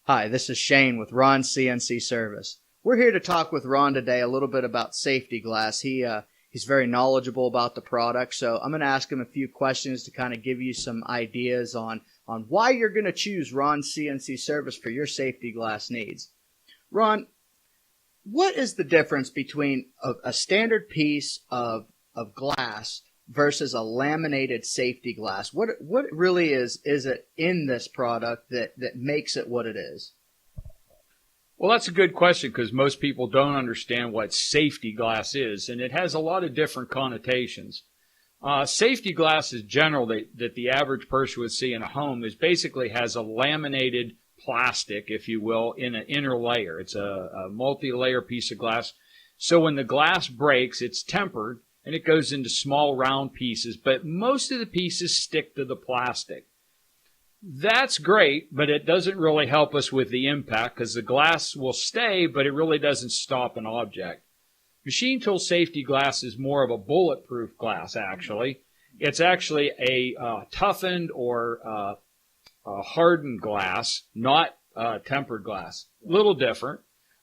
Hi, this is Shane with Ron's CNC Service. We're here to talk with Ron today a little bit about safety glass. He's very knowledgeable about the product, so I'm going to ask him a few questions to kind of give you some ideas on why you're going to choose Ron's CNC Service for your safety glass needs. Ron, what is the difference between a standard piece of glass versus a laminated safety glass? What really is it in this product that makes it what it is? Well, that's a good question because most people don't understand what safety glass is, and it has a lot of different connotations. Safety glass is generally that the average person would see in a home is basically has a laminated plastic, if you will, in an inner layer. It's a multi-layer piece of glass. So when the glass breaks, it's tempered, and it goes into small round pieces, but most of the pieces stick to the plastic. That's great, but it doesn't really help us with the impact because the glass will stay, but it really doesn't stop an object. Machine tool safety glass is more of a bulletproof glass, actually. It's actually a toughened or hardened glass, not tempered glass. A little different.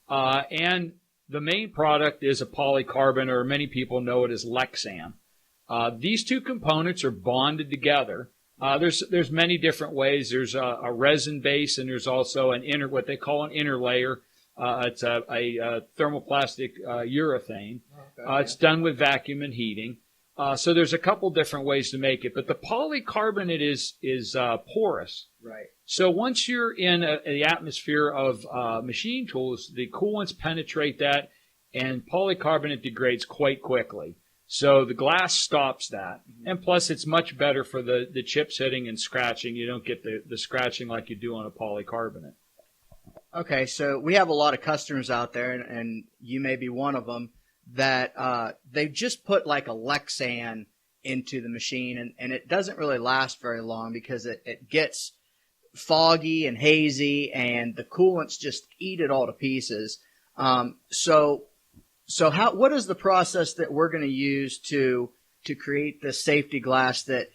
And the main product is a polycarbonate, or many people know it as Lexan. These two components are bonded together. There's many different ways. There's a resin base, and there's also what they call an inner layer. It's a thermoplastic urethane. Okay. It's done with vacuum and heating. So there's a couple different ways to make it, but the polycarbonate is porous. Right. So once you're in the atmosphere of machine tools, the coolants penetrate that, and polycarbonate degrades quite quickly. So the glass stops that, and plus it's much better for the chips hitting and scratching. You don't get the scratching like you do on a polycarbonate. Okay, so we have a lot of customers out there, and you may be one of them, that they've just put like a Lexan into the machine, and it doesn't really last very long because it gets foggy and hazy, and the coolants just eat it all to pieces. So what is the process that we're going to use to create this safety glass that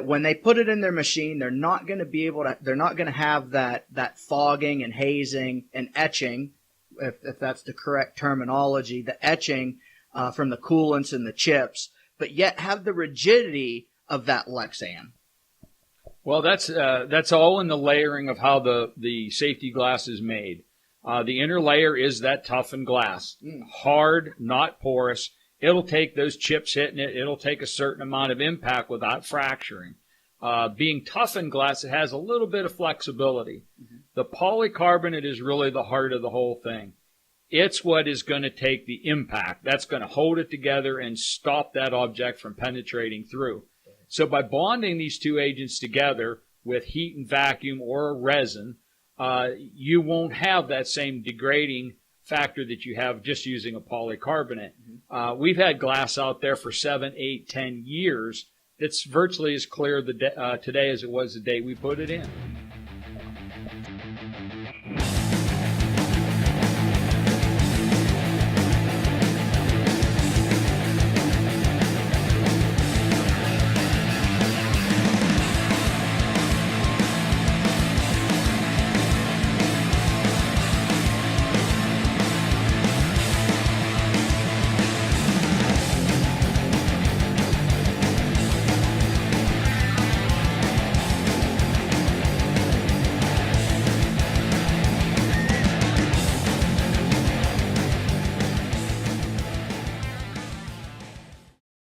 when they put it in their machine, they're not going to have that fogging and hazing and etching, if that's the correct terminology, the etching from the coolants and the chips, but yet have the rigidity of that Lexan? Well, that's all in the layering of how the safety glass is made. The inner layer is that toughened glass, hard, not porous. It'll take those chips hitting it. It'll take a certain amount of impact without fracturing. Being toughened glass, it has a little bit of flexibility. Mm-hmm. The polycarbonate is really the heart of the whole thing. It's what is going to take the impact. That's going to hold it together and stop that object from penetrating through. So by bonding these two agents together with heat and vacuum or a resin, you won't have that same degrading factor that you have just using a polycarbonate. Mm-hmm. We've had glass out there for 7, 8, 10 years. It's virtually as clear today as it was the day we put it in.